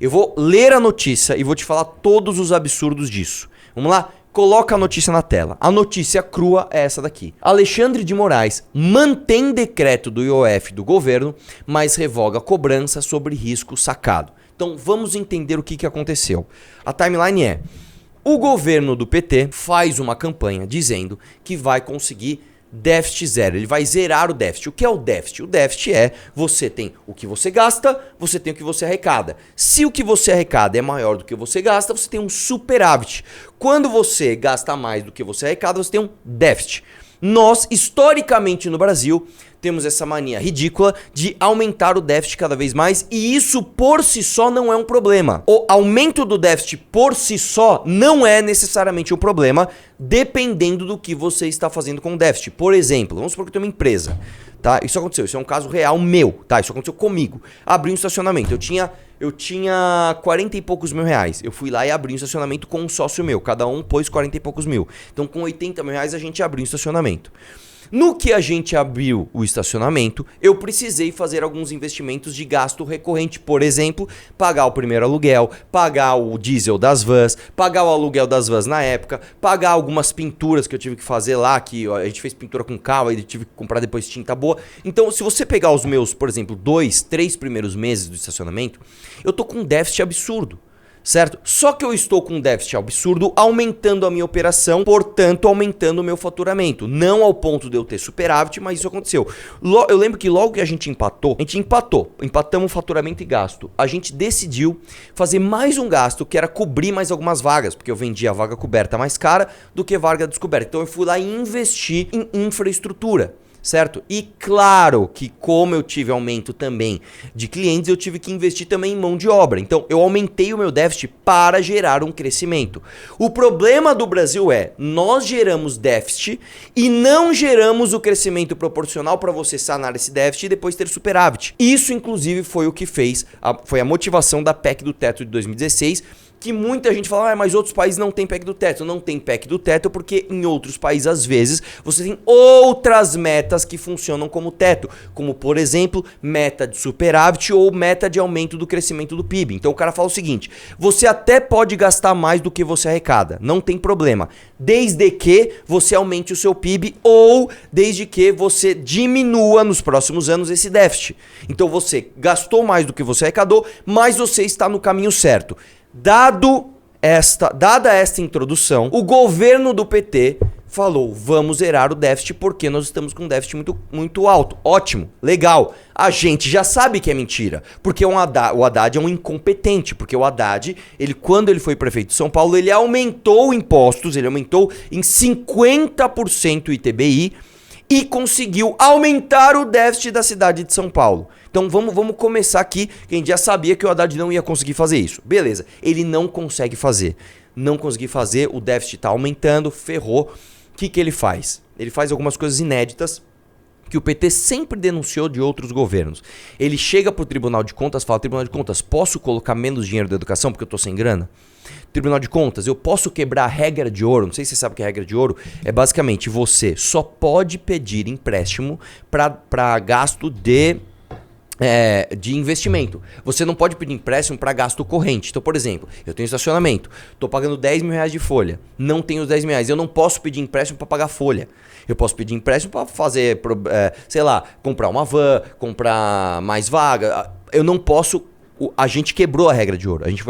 Eu vou ler a notícia e vou te falar todos os absurdos disso. Vamos lá? Coloca a notícia na tela. A notícia crua é essa daqui. Alexandre de Moraes mantém decreto do IOF do governo, mas revoga cobrança sobre risco sacado. Então vamos entender o que aconteceu. A timeline é: o governo do PT faz uma campanha dizendo que vai conseguir déficit zero, ele vai zerar o déficit. O que é o déficit? O déficit é você tem o que você gasta, você tem o que você arrecada. Se o que você arrecada é maior do que você gasta, você tem um superávit. Quando você gasta mais do que você arrecada, você tem um déficit. Nós, historicamente no Brasil, temos essa mania ridícula de aumentar o déficit cada vez mais, e isso por si só não é um problema. O aumento do déficit por si só não é necessariamente um problema, dependendo do que você está fazendo com o déficit. Por exemplo, vamos supor que eu tenho uma empresa, tá? Isso aconteceu, isso é um caso real meu, tá? Isso aconteceu comigo. Abri um estacionamento, eu tinha 40 e poucos mil reais. Eu fui lá e abri um estacionamento com um sócio meu. Cada um pôs 40 e poucos mil. Então, com 80 mil reais, a gente abriu um estacionamento. No que a gente abriu o estacionamento, eu precisei fazer alguns investimentos de gasto recorrente. Por exemplo, pagar o primeiro aluguel, pagar o diesel das vans, pagar o aluguel das vans na época, pagar algumas pinturas que eu tive que fazer lá, que a gente fez pintura com cal, aí eu tive que comprar depois tinta boa. Então, se você pegar os meus, por exemplo, 2, 3 primeiros meses do estacionamento, eu tô com um déficit absurdo. Certo? Só que eu estou com um déficit absurdo aumentando a minha operação, portanto aumentando o meu faturamento. Não ao ponto de eu ter superávit, mas isso aconteceu. Eu lembro que logo que a gente empatamos faturamento e gasto. A gente decidiu fazer mais um gasto, que era cobrir mais algumas vagas, porque eu vendia a vaga coberta mais cara do que vaga descoberta. Então eu fui lá e investi em infraestrutura. Certo? E claro que como eu tive aumento também de clientes, eu tive que investir também em mão de obra. Então eu aumentei o meu déficit para gerar um crescimento. O problema do Brasil é, nós geramos déficit e não geramos o crescimento proporcional para você sanar esse déficit e depois ter superávit. Isso inclusive foi o que foi a motivação da PEC do teto de 2016, que muita gente fala, mas outros países não têm PEC do teto. Não tem PEC do teto porque em outros países, às vezes, você tem outras metas que funcionam como teto. Como, por exemplo, meta de superávit ou meta de aumento do crescimento do PIB. Então o cara fala o seguinte: você até pode gastar mais do que você arrecada. Não tem problema. Desde que você aumente o seu PIB ou desde que você diminua nos próximos anos esse déficit. Então você gastou mais do que você arrecadou, mas você está no caminho certo. Dada esta introdução, o governo do PT falou, vamos zerar o déficit porque nós estamos com um déficit muito alto. Ótimo, legal. A gente já sabe que é mentira, porque o Haddad é um incompetente, porque o Haddad, quando ele foi prefeito de São Paulo, ele aumentou impostos, ele aumentou em 50% o ITBI, e conseguiu aumentar o déficit da cidade de São Paulo. Então vamos começar aqui, que a gente já sabia que o Haddad não ia conseguir fazer isso. Beleza, ele não consegue fazer. Não conseguir fazer, o déficit está aumentando, ferrou. O que ele faz? Ele faz algumas coisas inéditas que o PT sempre denunciou de outros governos. Ele chega pro Tribunal de Contas e fala, Tribunal de Contas, posso colocar menos dinheiro da educação porque eu tô sem grana? Tribunal de Contas, eu posso quebrar a regra de ouro? Não sei se você sabe o que é a regra de ouro. É basicamente, você só pode pedir empréstimo para gasto de investimento. Você não pode pedir empréstimo para gasto corrente. Então, por exemplo, eu tenho estacionamento, estou pagando 10 mil reais de folha, não tenho os 10 mil reais, eu não posso pedir empréstimo para pagar folha. Eu posso pedir empréstimo para fazer, sei lá, comprar uma van, comprar mais vaga. Eu não posso. A gente quebrou a regra de ouro. A gente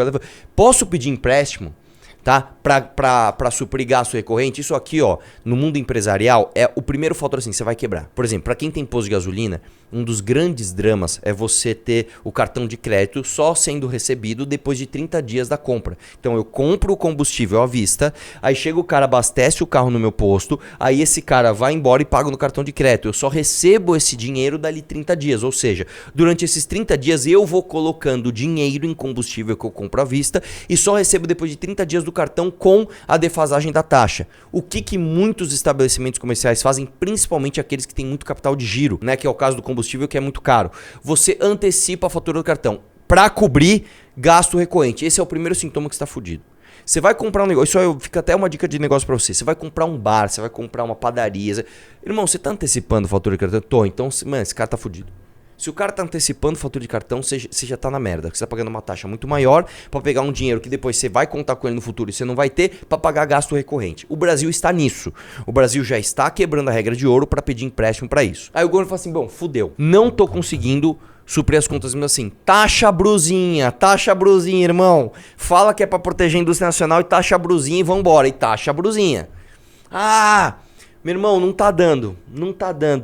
posso pedir empréstimo, tá? Para suprir gasto recorrente. Isso aqui, ó, no mundo empresarial é o primeiro fator assim, você vai quebrar. Por exemplo, para quem tem posto de gasolina, um dos grandes dramas é você ter o cartão de crédito só sendo recebido depois de 30 dias da compra. Então eu compro o combustível à vista, aí chega o cara, abastece o carro no meu posto, aí esse cara vai embora e paga no cartão de crédito. Eu só recebo esse dinheiro dali 30 dias, ou seja, durante esses 30 dias eu vou colocando dinheiro em combustível que eu compro à vista e só recebo depois de 30 dias do cartão com a defasagem da taxa. O que muitos estabelecimentos comerciais fazem, principalmente aqueles que têm muito capital de giro, né, que é o caso do combustível, que é muito caro. Você antecipa a fatura do cartão para cobrir gasto recorrente. Esse é o primeiro sintoma que está fudido. Você vai comprar um negócio, isso fica até uma dica de negócio para você. Você vai comprar um bar, você vai comprar uma padaria. Irmão, você tá antecipando a fatura do cartão? Tô, então, mano, esse cara tá fudido. Se o cara tá antecipando fatura de cartão, você já tá na merda. Você tá pagando uma taxa muito maior pra pegar um dinheiro que depois você vai contar com ele no futuro e você não vai ter pra pagar gasto recorrente. O Brasil está nisso. O Brasil já está quebrando a regra de ouro pra pedir empréstimo pra isso. Aí o governo fala assim, bom, fudeu. Não tô conseguindo suprir as contas mesmo assim. Taxa brusinha, irmão. Fala que é pra proteger a indústria nacional e taxa brusinha e vambora. E taxa brusinha. Ah... Meu irmão, não tá dando.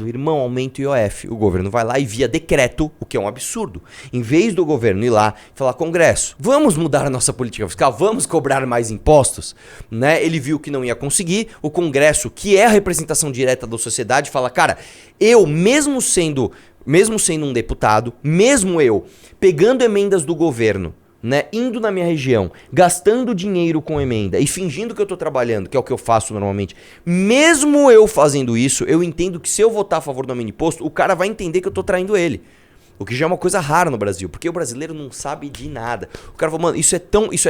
Irmão, aumenta o IOF. O governo vai lá e via decreto, o que é um absurdo. Em vez do governo ir lá e falar, Congresso, vamos mudar a nossa política fiscal, vamos cobrar mais impostos, né? Ele viu que não ia conseguir. O Congresso, que é a representação direta da sociedade, fala, cara, eu, mesmo sendo um deputado, mesmo eu, pegando emendas do governo, né, indo na minha região, gastando dinheiro com emenda e fingindo que eu tô trabalhando, que é o que eu faço normalmente, mesmo eu fazendo isso, eu entendo que se eu votar a favor do aumento de imposto, o cara vai entender que eu tô traindo ele. O que já é uma coisa rara no Brasil, porque o brasileiro não sabe de nada. O cara fala, mano, isso é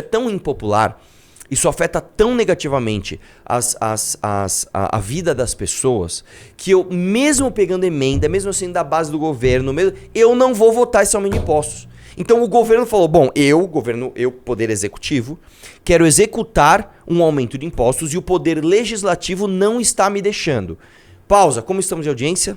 tão impopular, isso afeta tão negativamente a vida das pessoas, que eu, mesmo pegando emenda, mesmo sendo da base do governo, eu não vou votar esse aumento de impostos. Então o governo falou, bom, eu, poder executivo, quero executar um aumento de impostos e o poder legislativo não está me deixando. Pausa, como estamos de audiência?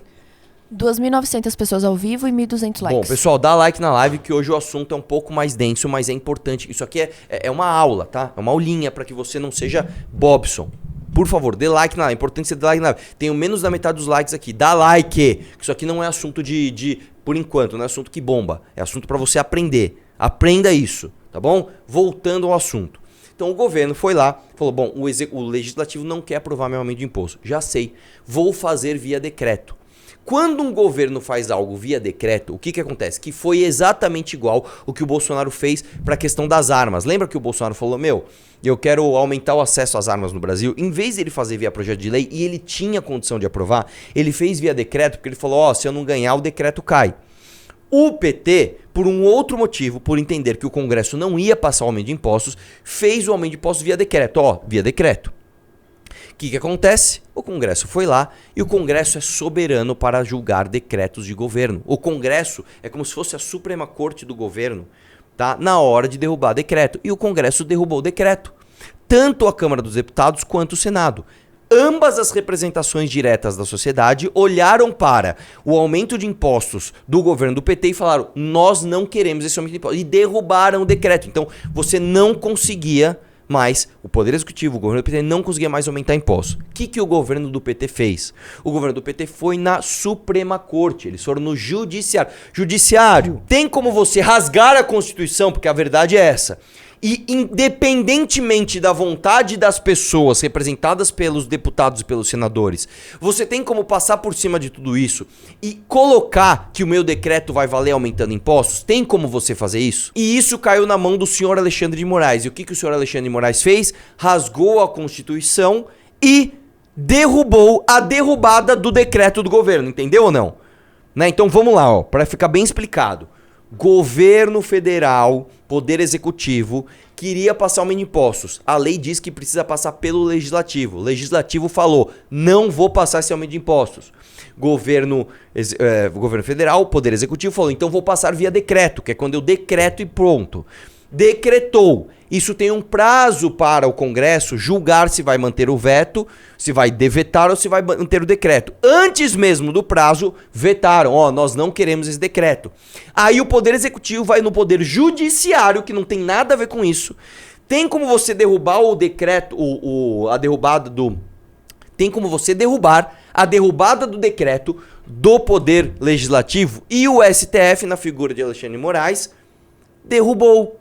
2.900 pessoas ao vivo e 1.200 likes. Bom, pessoal, dá like na live que hoje o assunto é um pouco mais denso, mas é importante. Isso aqui é uma aula, tá? É uma aulinha para que você não seja Bobson. Por favor, dê like na live. É importante você dar like na live. Tenho menos da metade dos likes aqui. Dá like. Que isso aqui não é assunto por enquanto, não é assunto que bomba. É assunto para você aprender. Aprenda isso, tá bom? Voltando ao assunto. Então o governo foi lá, falou, bom, o legislativo não quer aprovar meu aumento de imposto. Já sei, vou fazer via decreto. Quando um governo faz algo via decreto, o que acontece? Que foi exatamente igual o que o Bolsonaro fez para a questão das armas. Lembra que o Bolsonaro falou, eu quero aumentar o acesso às armas no Brasil? Em vez de ele fazer via projeto de lei, e ele tinha condição de aprovar, ele fez via decreto, porque ele falou, se eu não ganhar, o decreto cai. O PT, por um outro motivo, por entender que o Congresso não ia passar o aumento de impostos, fez o aumento de impostos via decreto. Via decreto. O que acontece? O Congresso foi lá e o Congresso é soberano para julgar decretos de governo. O Congresso é como se fosse a Suprema Corte do governo, tá? Na hora de derrubar decreto. E o Congresso derrubou o decreto. Tanto a Câmara dos Deputados quanto o Senado. Ambas as representações diretas da sociedade olharam para o aumento de impostos do governo do PT e falaram, nós não queremos esse aumento de impostos. E derrubaram o decreto. Então você não conseguia mais, o Poder Executivo, o governo do PT não conseguia mais aumentar impostos. O que o governo do PT fez? O governo do PT foi na Suprema Corte, eles foram no Judiciário. Judiciário, tem como você rasgar a Constituição, porque a verdade é essa. E independentemente da vontade das pessoas representadas pelos deputados e pelos senadores, você tem como passar por cima de tudo isso e colocar que o meu decreto vai valer aumentando impostos? Tem como você fazer isso? E isso caiu na mão do senhor Alexandre de Moraes. E o que o senhor Alexandre de Moraes fez? Rasgou a Constituição e derrubou a derrubada do decreto do governo. Entendeu ou não? Né? Então vamos lá, para ficar bem explicado. Governo federal, poder executivo, queria passar aumento de impostos. A lei diz que precisa passar pelo legislativo. O legislativo falou, não vou passar esse aumento de impostos. Governo federal, poder executivo falou, então vou passar via decreto, que é quando eu decreto e pronto. Decretou. Isso tem um prazo para o Congresso julgar se vai manter o veto, se vai devetar ou se vai manter o decreto. Antes mesmo do prazo, vetaram. Nós não queremos esse decreto. Aí o Poder Executivo vai no Poder Judiciário, que não tem nada a ver com isso. Tem como você derrubar o decreto, a derrubada do... Tem como você derrubar a derrubada do decreto do Poder Legislativo. E o STF, na figura de Alexandre de Moraes, derrubou.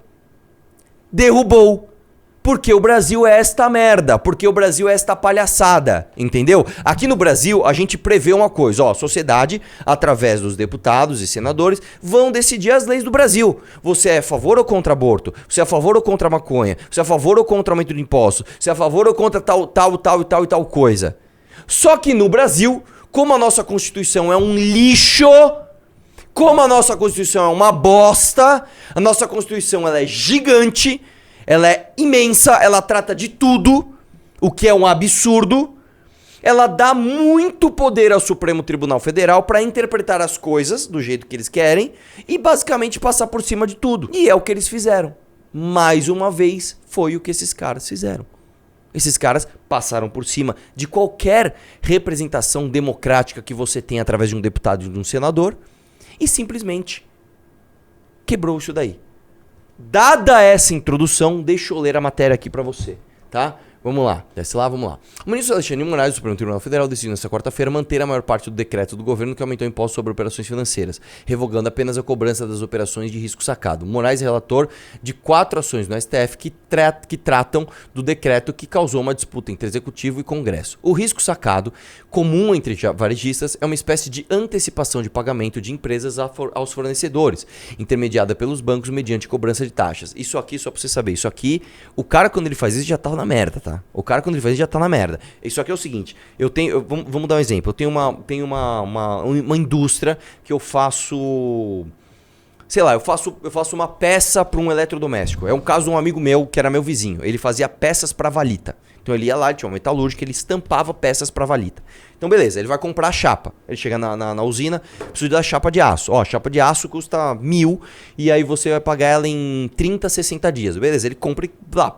Porque o Brasil é esta merda, porque o Brasil é esta palhaçada, entendeu? Aqui no Brasil a gente prevê uma coisa, a sociedade, através dos deputados e senadores, vão decidir as leis do Brasil. Você é a favor ou contra aborto? Você é a favor ou contra a maconha? Você é a favor ou contra o aumento de impostos? Você é a favor ou contra tal coisa? Só que no Brasil, como a nossa Constituição é um lixo... Como a nossa Constituição é uma bosta, a nossa Constituição ela é gigante, ela é imensa, ela trata de tudo, o que é um absurdo. ela dá muito poder ao Supremo Tribunal Federal para interpretar as coisas do jeito que eles querem e basicamente passar por cima de tudo. E é o que eles fizeram. Mais uma vez, foi o que esses caras fizeram. Esses caras passaram por cima de qualquer representação democrática que você tem através de um deputado e de um senador e simplesmente quebrou isso daí. Dada essa introdução, deixa eu ler a matéria aqui para você, tá? Vamos lá, desce lá, vamos lá. O ministro Alexandre de Moraes do Supremo Tribunal Federal decidiu nesta quarta-feira manter a maior parte do decreto do governo que aumentou o imposto sobre operações financeiras, revogando apenas a cobrança das operações de risco sacado. Moraes é relator de 4 ações no STF que tratam do decreto que causou uma disputa entre Executivo e Congresso. O risco sacado, comum entre varejistas, é uma espécie de antecipação de pagamento de empresas aos fornecedores, intermediada pelos bancos mediante cobrança de taxas. Isso aqui, só pra você saber, isso aqui, o cara quando ele faz isso já tá na merda, tá? O cara quando ele faz isso já tá na merda. Isso aqui é o seguinte, vamos dar um exemplo, eu tenho uma indústria que eu faço... Sei lá, eu faço uma peça para um eletrodoméstico. É um caso de um amigo meu, que era meu vizinho. Ele fazia peças para valita. Então ele ia lá, tinha uma metalúrgica, ele estampava peças para valita. Então beleza, ele vai comprar a chapa. Ele chega na usina, precisa da chapa de aço. Ó, a chapa de aço custa 1.000 e aí você vai pagar ela em 30, 60 dias. Beleza, ele compra e lá,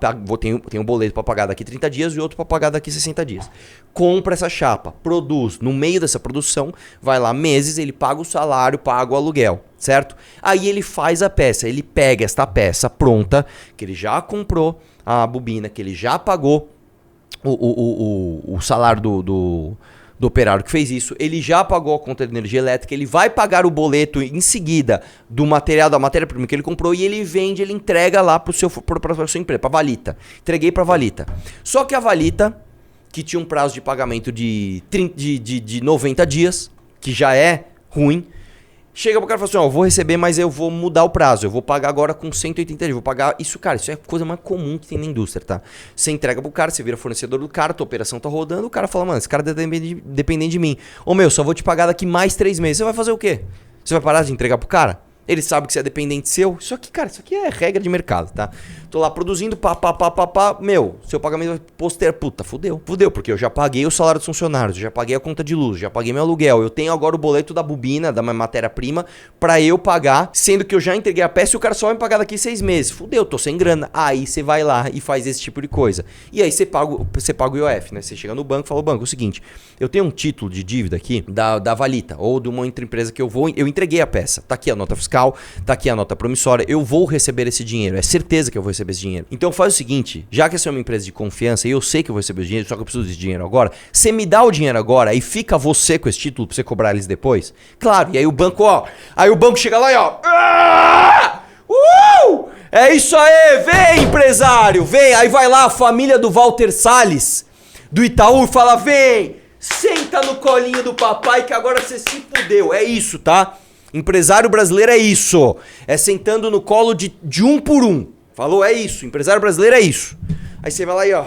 tem um boleto para pagar daqui 30 dias e outro para pagar daqui 60 dias. Compra essa chapa, produz. No meio dessa produção, vai lá meses, ele paga o salário, paga o aluguel, certo? Aí ele faz a peça, ele pega esta peça pronta, que ele já comprou a bobina, que ele já pagou o salário do operário que fez isso, ele já pagou a conta de energia elétrica, ele vai pagar o boleto em seguida da matéria-prima que ele comprou e ele vende, ele entrega lá para sua empresa, para a Valita. Entreguei para a Valita. Só que a Valita, que tinha um prazo de pagamento de 90 dias, que já é ruim, chega pro cara e fala assim, ó, eu vou receber, mas eu vou mudar o prazo. Eu vou pagar agora com 180 dias. Vou pagar isso, cara, isso é a coisa mais comum que tem na indústria, tá? Você entrega pro cara, você vira fornecedor do cara, tua operação tá rodando, o cara fala, mano, esse cara depende de mim. Ô meu, só vou te pagar daqui mais 3 meses. Você vai fazer o quê? Você vai parar de entregar pro cara? Ele sabe que você é dependente seu. Isso aqui, cara, isso aqui é regra de mercado, tá? Tô lá produzindo, meu, seu pagamento vai poster, puta, fudeu. Fudeu, porque eu já paguei o salário dos funcionários, eu já paguei a conta de luz, já paguei meu aluguel. Eu tenho agora o boleto da bobina, da matéria-prima, pra eu pagar, sendo que eu já entreguei a peça e o cara só vai me pagar daqui 6 meses. Fudeu, tô sem grana. Aí você vai lá e faz esse tipo de coisa. E aí você paga o IOF, né? Você chega no banco e fala, banco, é o seguinte, eu tenho um título de dívida aqui da Valita, ou de uma outra empresa que eu entreguei a peça. Tá aqui a nota fiscal, tá aqui a nota promissória, eu vou receber esse dinheiro, é certeza que eu vou receber esse dinheiro. Então faz o seguinte, já que essa é uma empresa de confiança e eu sei que eu vou receber o dinheiro, só que eu preciso desse dinheiro agora, você me dá o dinheiro agora e fica você com esse título pra você cobrar eles depois? Claro, e aí o banco, ó, chega lá e ó, é isso aí, vem empresário, vem, aí vai lá a família do Walter Salles, do Itaú, e fala, vem, senta no colinho do papai que agora você se fudeu, é isso, tá? Empresário brasileiro é isso. É sentando no colo de um por um. Falou? É isso. Empresário brasileiro é isso. Aí você vai lá e ó.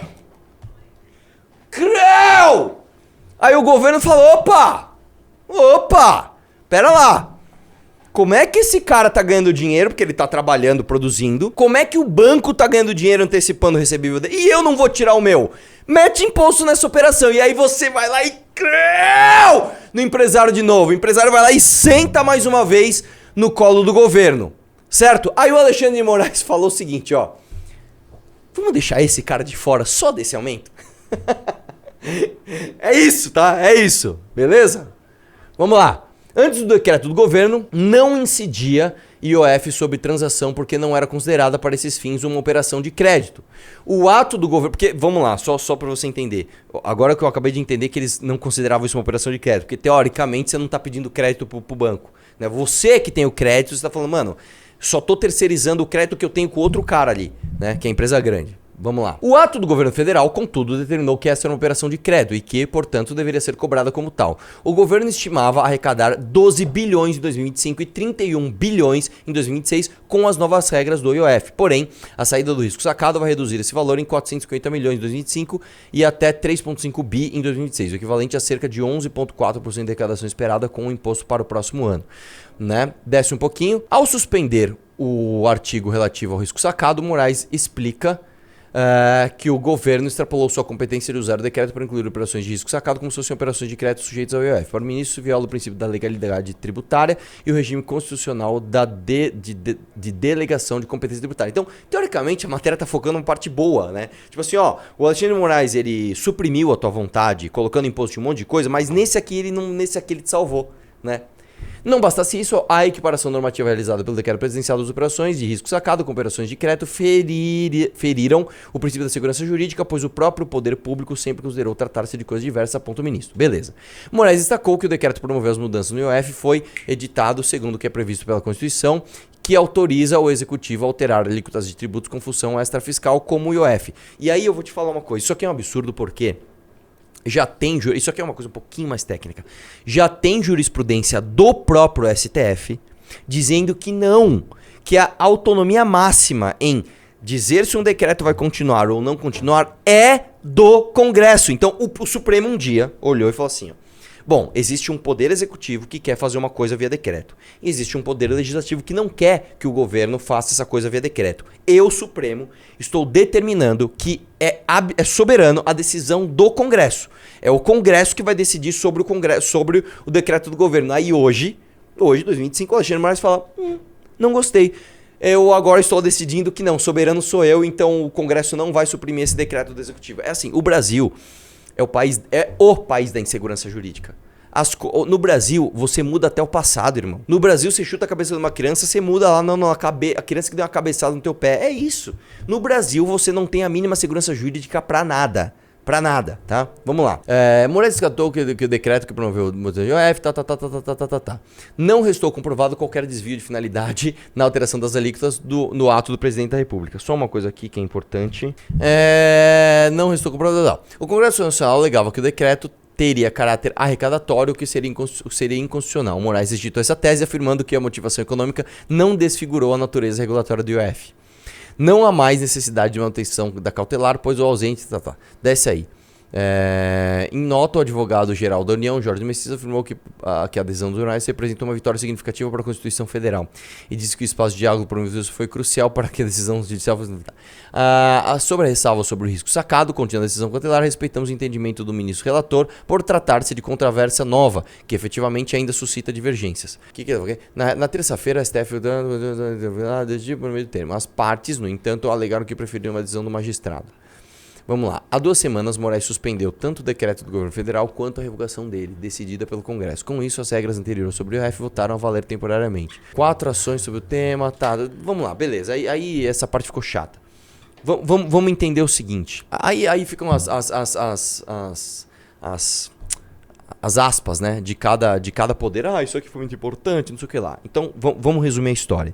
Creu! Aí o governo falou, opa, pera lá. Como é que esse cara tá ganhando dinheiro, porque ele tá trabalhando, produzindo? Como é que o banco tá ganhando dinheiro antecipando o recebível dele? E eu não vou tirar o meu? Mete imposto nessa operação. E aí você vai lá e creu! No empresário de novo. O empresário vai lá e senta mais uma vez no colo do governo. Certo? Aí o Alexandre de Moraes falou o seguinte, ó. Vamos deixar esse cara de fora só desse aumento? É isso, tá? É isso. Beleza? Vamos lá. Antes do decreto do governo, não incidia IOF sobre transação porque não era considerada para esses fins uma operação de crédito. O ato do governo... Porque, vamos lá, só para você entender. Agora que eu acabei de entender que eles não consideravam isso uma operação de crédito. Porque, teoricamente, você não está pedindo crédito pro banco. Né? Você que tem o crédito, você está falando, mano, só tô terceirizando o crédito que eu tenho com outro cara ali, né? Que é a empresa grande. Vamos lá. O ato do governo federal, contudo, determinou que essa era uma operação de crédito e que, portanto, deveria ser cobrada como tal. O governo estimava arrecadar 12 bilhões em 2025 e 31 bilhões em 2026 com as novas regras do IOF. Porém, a saída do risco sacado vai reduzir esse valor em 450 milhões em 2025 e até 3,5 bi em 2026, o equivalente a cerca de 11,4% de arrecadação esperada com o imposto para o próximo ano. Né? Desce um pouquinho. Ao suspender o artigo relativo ao risco sacado, Moraes explica que o governo extrapolou sua competência de usar o decreto para incluir operações de risco sacado como se fossem operações de crédito sujeitas ao IOF. Para o ministro, isso viola o princípio da legalidade tributária e o regime constitucional de delegação de competência tributária. Então, teoricamente, a matéria está focando uma parte boa, né? Tipo assim, ó, o Alexandre de Moraes, ele suprimiu a tua vontade, colocando imposto de um monte de coisa, mas nesse aqui ele te salvou, né? Não bastasse isso, a equiparação normativa realizada pelo decreto presidencial das operações de risco sacado com operações de crédito feriram o princípio da segurança jurídica, pois o próprio poder público sempre considerou tratar-se de coisa diversa, aponta o ministro. Beleza. Moraes destacou que o decreto que promoveu as mudanças no IOF foi editado segundo o que é previsto pela Constituição, que autoriza o executivo a alterar alíquotas de tributos com função extrafiscal como o IOF. E aí eu vou te falar uma coisa, isso aqui é um absurdo porque... já tem, isso aqui é uma coisa um pouquinho mais técnica, já tem jurisprudência do próprio STF dizendo que não, que a autonomia máxima em dizer se um decreto vai continuar ou não continuar é do Congresso. Então o Supremo um dia olhou e falou assim, ó, bom, existe um poder executivo que quer fazer uma coisa via decreto. Existe um poder legislativo que não quer que o governo faça essa coisa via decreto. Eu, Supremo, estou determinando que é soberano a decisão do Congresso. É o Congresso que vai decidir sobre o decreto do governo. Aí hoje, 2025, o Alexandre de Moraes fala, não gostei. Eu agora estou decidindo que não, soberano sou eu, então o Congresso não vai suprimir esse decreto do Executivo. É assim, o Brasil... é o país da insegurança jurídica. No Brasil, você muda até o passado, irmão. No Brasil, você chuta a cabeça de uma criança, você muda lá a criança que deu uma cabeçada no teu pé. É isso. No Brasil, você não tem a mínima segurança jurídica pra nada. Pra nada, tá? Vamos lá. Moraes descartou que o decreto que promoveu o IOF, não restou comprovado qualquer desvio de finalidade na alteração das alíquotas no ato do presidente da República. Só uma coisa aqui que é importante. Não restou comprovado. Não. O Congresso Nacional alegava que o decreto teria caráter arrecadatório, que seria inconstitucional. O Moraes rejeitou essa tese, afirmando que a motivação econômica não desfigurou a natureza regulatória do IOF. Não há mais necessidade de manutenção da cautelar, pois o ausente... Desce aí. Em nota, o advogado-geral da União, Jorge Messias, afirmou que a adesão dos jornais representou uma vitória significativa para a Constituição Federal e disse que o espaço de diálogo promovido foi crucial para que a decisão judicial fosse... Sobre a ressalva sobre o risco sacado, contendo a decisão cautelar, respeitamos o entendimento do ministro relator por tratar-se de controvérsia nova, que efetivamente ainda suscita divergências. Na terça-feira, a STF por meio do termo. As partes, no entanto, alegaram que preferiam uma decisão do magistrado. Vamos lá. Há 2 semanas, Moraes suspendeu tanto o decreto do governo federal quanto a revogação dele, decidida pelo Congresso. Com isso, as regras anteriores sobre o IOF voltaram a valer temporariamente. 4 ações sobre o tema, tá. Vamos lá, beleza. Aí essa parte ficou chata. Vamos entender o seguinte. Aí ficam as aspas, né, de cada poder. Isso aqui foi muito importante, não sei o que lá. Então, vamos resumir a história.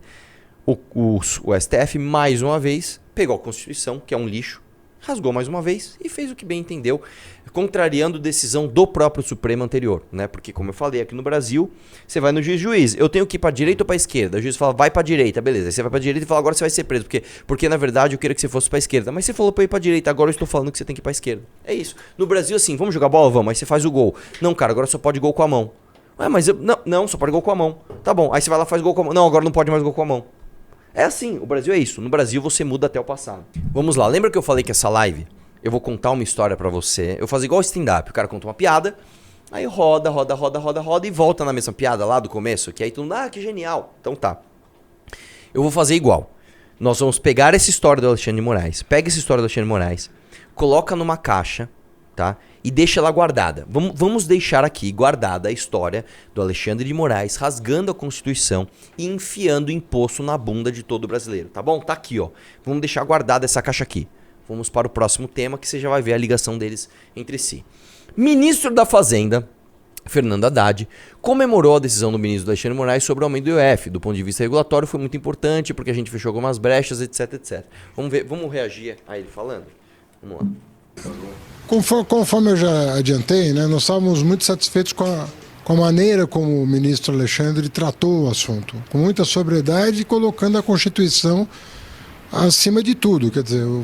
O STF, mais uma vez, pegou a Constituição, que é um lixo, rasgou mais uma vez e fez o que bem entendeu, contrariando decisão do próprio Supremo anterior, né? Porque, como eu falei, aqui no Brasil, você vai no juiz, eu tenho que ir pra direita ou pra esquerda? O juiz fala, vai pra direita, beleza. Aí você vai pra direita e fala, agora você vai ser preso, porque na verdade eu queria que você fosse pra esquerda. Mas você falou pra ir pra direita, agora eu estou falando que você tem que ir pra esquerda. É isso. No Brasil, assim, vamos jogar bola? Vamos. Aí você faz o gol. Não, cara, agora só pode gol com a mão. Mas não, só pode gol com a mão. Tá bom. Aí você vai lá e faz gol com a mão. Não, agora não pode mais gol com a mão. É assim, o Brasil é isso. No Brasil você muda até o passado. Vamos lá, lembra que eu falei que essa live, eu vou contar uma história pra você. Eu faço igual stand-up, o cara conta uma piada, aí roda e volta na mesma piada lá do começo, que aí todo mundo, que genial. Então tá. Eu vou fazer igual. Nós vamos pegar essa história do Alexandre de Moraes, pega essa história do Alexandre de Moraes, coloca numa caixa, tá? E deixa ela guardada. Vamos deixar aqui guardada a história do Alexandre de Moraes rasgando a Constituição e enfiando imposto na bunda de todo brasileiro, tá bom? Tá aqui, ó. Vamos deixar guardada essa caixa aqui. Vamos para o próximo tema, que você já vai ver a ligação deles entre si. Ministro da Fazenda, Fernando Haddad, comemorou a decisão do ministro Alexandre de Moraes sobre o aumento do IOF. Do ponto de vista regulatório, foi muito importante, porque a gente fechou algumas brechas, etc. Vamos reagir a ele falando? Vamos lá. Conforme eu já adiantei, né, nós estávamos muito satisfeitos com a maneira como o ministro Alexandre tratou o assunto, com muita sobriedade, colocando a Constituição acima de tudo. Quer dizer, o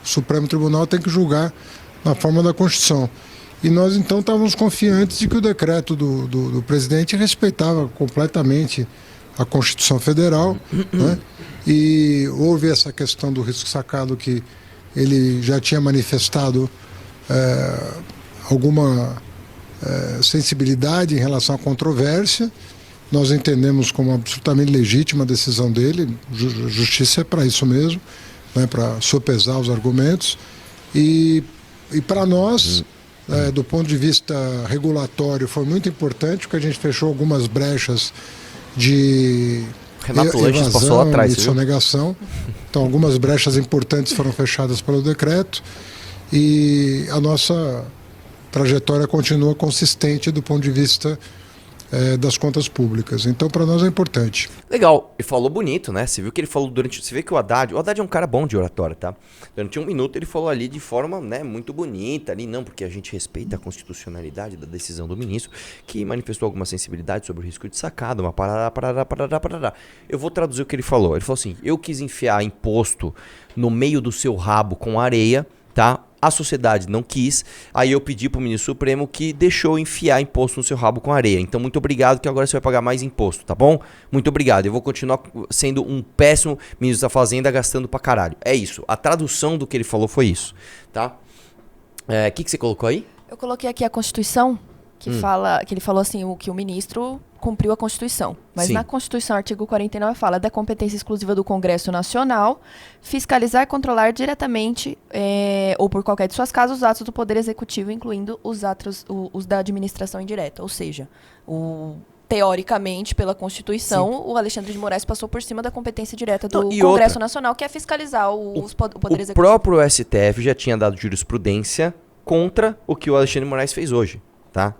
Supremo Tribunal tem que julgar na forma da Constituição. E nós então estávamos confiantes de que o decreto do presidente respeitava completamente a Constituição Federal, né? E houve essa questão do risco sacado que ele já tinha manifestado alguma sensibilidade em relação à controvérsia. Nós entendemos como absolutamente legítima a decisão dele, justiça é para isso mesmo, né, para sopesar os argumentos. E para nós, do ponto de vista regulatório, foi muito importante, porque a gente fechou algumas brechas de Renato Lanches passou lá evasão atrás, e você viu? sonegação. Então, algumas brechas importantes foram fechadas pelo decreto e a nossa trajetória continua consistente do ponto de vista das contas públicas. Então, para nós é importante. Legal, ele falou bonito, né? Você viu que ele falou durante... Você vê que o Haddad é um cara bom de oratória, tá? Durante um minuto ele falou ali de forma, né, muito bonita ali, não, porque a gente respeita a constitucionalidade da decisão do ministro, que manifestou alguma sensibilidade sobre o risco de sacada, uma parará. Eu vou traduzir o que ele falou. Ele falou assim, eu quis enfiar imposto no meio do seu rabo com areia, tá? A sociedade não quis, aí eu pedi pro ministro Supremo que deixou enfiar imposto no seu rabo com areia. Então, muito obrigado, que agora você vai pagar mais imposto, tá bom? Muito obrigado. Eu vou continuar sendo um péssimo ministro da Fazenda, gastando pra caralho. É isso. A tradução do que ele falou foi isso, tá? O que você colocou aí? Eu coloquei aqui a Constituição, que fala, que ele falou assim, que o ministro cumpriu a Constituição. Mas Sim. na Constituição, artigo 49, fala da competência exclusiva do Congresso Nacional fiscalizar e controlar diretamente ou por qualquer de suas casas os atos do Poder Executivo, incluindo os atos os da administração indireta. Ou seja, teoricamente, pela Constituição, o Alexandre de Moraes passou por cima da competência direta do Não, e Congresso outra, Nacional, que é fiscalizar o Poder O Executivo. próprio STF já tinha dado jurisprudência contra o que o Alexandre de Moraes fez hoje, tá?